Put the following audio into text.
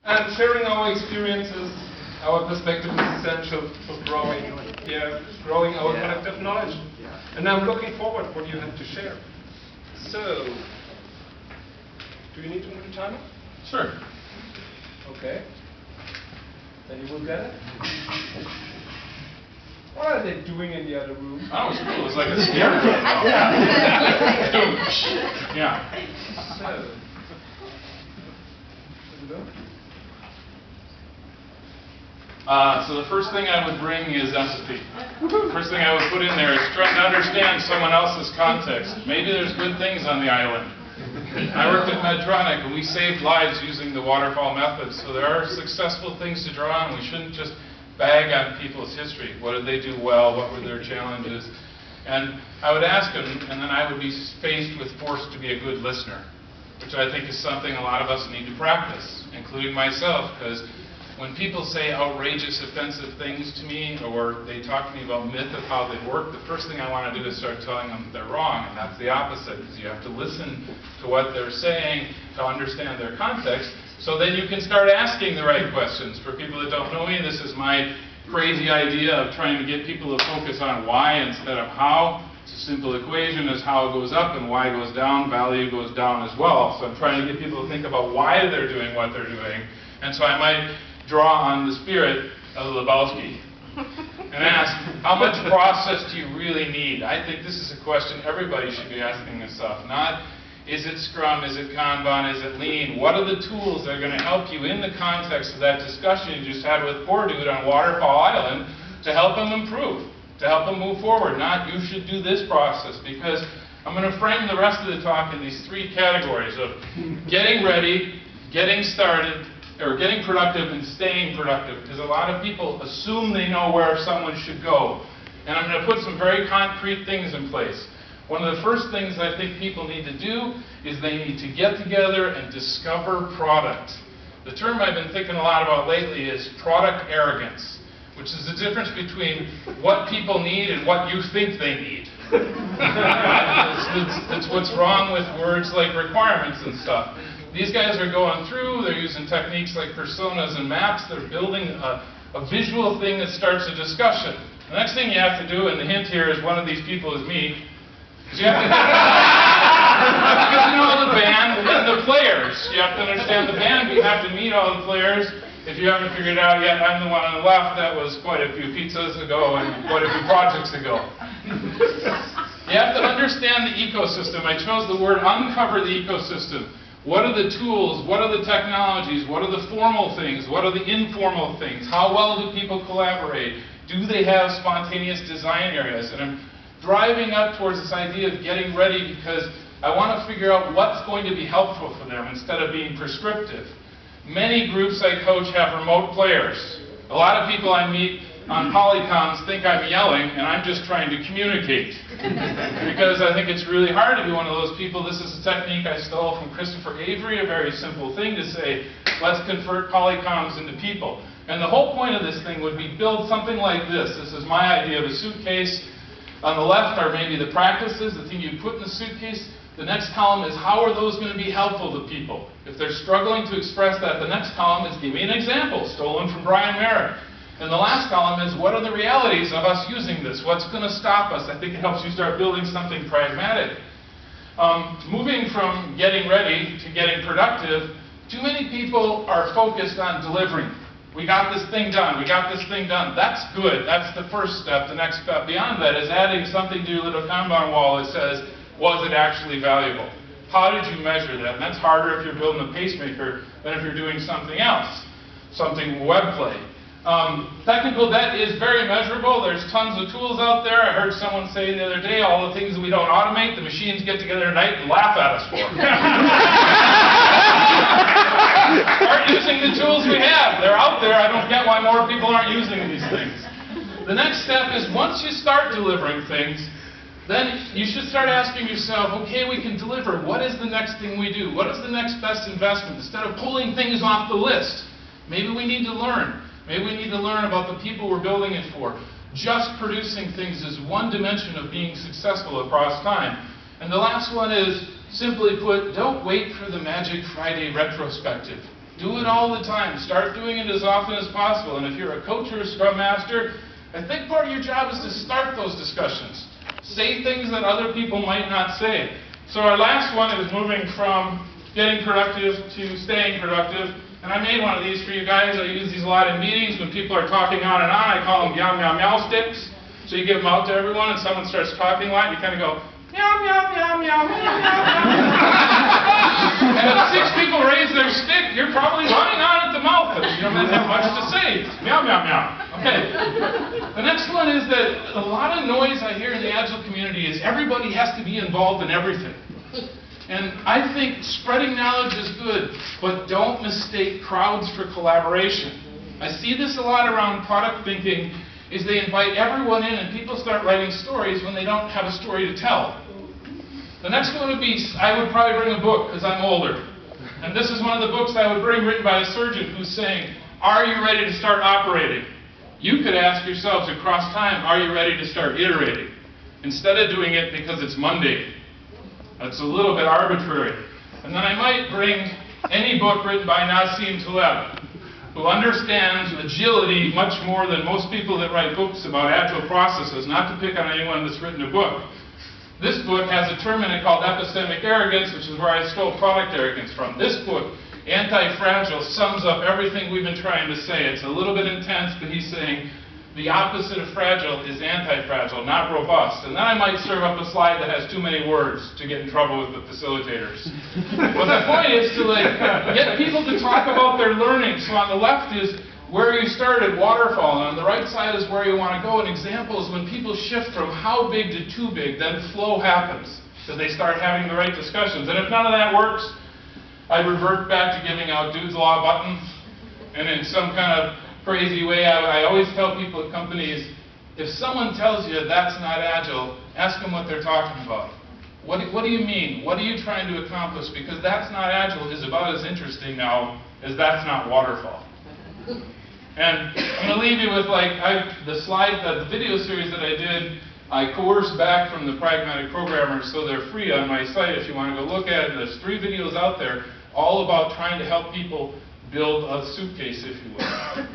And sharing our experiences, our perspective is essential for growing our collective knowledge. And I'm looking forward to what you have to share. So, do you need to move the timer? Sure. Okay. Then you will get it. What are they doing in the other room? Oh, it was cool. It was like a scarecrow. Yeah. So the first thing I would bring is empathy. First thing I would put in there is trying to understand someone else's context. Maybe there's good things on the island. I worked at Medtronic and we saved lives using the waterfall method. So there are successful things to draw on. We shouldn't just bag on people's history. What did they do well? What were their challenges? And I would ask them, and then I would be faced with forced to be a good listener, which I think is something a lot of us need to practice, including myself, because when people say outrageous, offensive things to me, or they talk to me about myth of how they work, the first thing I want to do is start telling them they're wrong, and that's the opposite, because you have to listen to what they're saying to understand their context, so then you can start asking the right questions. For people that don't know me, this is my crazy idea of trying to get people to focus on why instead of how. It's a simple equation as how goes up and y goes down, value goes down as well. So I'm trying to get people to think about why they're doing what they're doing. And so I might draw on the spirit of Lebowski and ask, how much process do you really need? I think this is a question everybody should be asking themselves. Not, is it Scrum, is it Kanban, is it Lean? What are the tools that are going to help you in the context of that discussion you just had with poor dude on Waterfall Island to help him improve, to help him move forward? Not, you should do this process, because I'm going to frame the rest of the talk in these three categories of getting ready, getting started, or getting productive and staying productive, because a lot of people assume they know where someone should go. And I'm going to put some very concrete things in place. One of the first things I think people need to do is they need to get together and discover product. The term I've been thinking a lot about lately is product arrogance, which is the difference between what people need and what you think they need. It's what's wrong with words like requirements and stuff. These guys are going through, they're using techniques like personas and maps, they're building a visual thing that starts a discussion. The next thing you have to do, and the hint here is one of these people is me, is you have to get to know the band and the players. You have to understand the band, you have to meet all the players. If you haven't figured it out yet, I'm the one on the left. That was quite a few pizzas ago and quite a few projects ago. You have to understand the ecosystem. I chose the word uncover the ecosystem. What are the tools? What are the technologies? What are the formal things? What are the informal things? How well do people collaborate? Do they have spontaneous design areas? And I'm driving up towards this idea of getting ready because I want to figure out what's going to be helpful for them instead of being prescriptive. Many groups I coach have remote players. A lot of people I meet on Polycoms think I'm yelling and I'm just trying to communicate. Because I think it's really hard to be one of those people. This is a technique I stole from Christopher Avery, a very simple thing to say, let's convert Polycoms into people. And the whole point of this thing would be build something like this. This is my idea of a suitcase. On the left are maybe the practices, the thing you put in the suitcase. The next column is how are those going to be helpful to people? If they're struggling to express that, the next column is give me an example, stolen from Brian Merrick. And the last column is what are the realities of us using this? What's going to stop us? I think it helps you start building something pragmatic. Moving from getting ready to getting productive, too many people are focused on delivering. We got this thing done. We got this thing done. That's good. That's the first step. The next step beyond that is adding something to your little Kanban wall that says, was it actually valuable? How did you measure that? And that's harder if you're building a pacemaker than if you're doing something else, something web play. Technical debt is very measurable. There's tons of tools out there. I heard someone say the other day, all the things that we don't automate, the machines get together at night and laugh at us for. Start using the tools we have. They're out there. I don't get why more people aren't using these things. The next step is once you start delivering things, then you should start asking yourself, okay, we can deliver. What is the next thing we do? What is the next best investment? Instead of pulling things off the list, maybe we need to learn. Maybe we need to learn about the people we're building it for. Just producing things is one dimension of being successful across time. And the last one is, simply put, don't wait for the Magic Friday retrospective. Do it all the time. Start doing it as often as possible. And if you're a coach or a scrum master, I think part of your job is to start those discussions. Say things that other people might not say. So our last one is moving from getting productive to staying productive. And I made one of these for you guys. I use these a lot in meetings when people are talking on and on. I call them meow, meow, meow sticks. So you give them out to everyone and someone starts talking a lot, you kind of go, meow, meow, meow, meow, meow, meow, meow. And if 6 people raise their stick, you're probably running on at the mouth. You don't really have much to say. Meow, meow, meow. Okay. The next one is that a lot of noise I hear in the Agile community is everybody has to be involved in everything. And I think spreading knowledge is good, but don't mistake crowds for collaboration. I see this a lot around product thinking, is they invite everyone in and people start writing stories when they don't have a story to tell. The next one would be, I would probably bring a book because I'm older. And this is one of the books I would bring written by a surgeon who's saying, are you ready to start operating? You could ask yourselves across time, are you ready to start iterating? Instead of doing it because it's Monday. That's a little bit arbitrary. And then I might bring any book written by Nassim Taleb, who understands agility much more than most people that write books about agile processes, not to pick on anyone that's written a book. This book has a term in it called epistemic arrogance, which is where I stole product arrogance from. This book, Anti-Fragile, sums up everything we've been trying to say. It's a little bit intense, but he's saying the opposite of fragile is anti-fragile, not robust. And then I might serve up a slide that has too many words to get in trouble with the facilitators. But the point is to get people to talk about their learning. So on the left is where you started, waterfall, and on the right side is where you want to go. An example is when people shift from how big to too big, then flow happens. So they start having the right discussions. And if none of that works, I revert back to giving out Dude's Law buttons. And in some kind of crazy way, I always tell people at companies, if someone tells you that's not agile, ask them what they're talking about. What do you mean? What are you trying to accomplish? Because that's not agile is about as interesting now as that's not waterfall. And I'm going to leave you with the slide, the video series that I did, I coerced back from the Pragmatic Programmers, so they're free on my site if you want to go look at it. There's 3 videos out there all about trying to help people build a suitcase, if you will.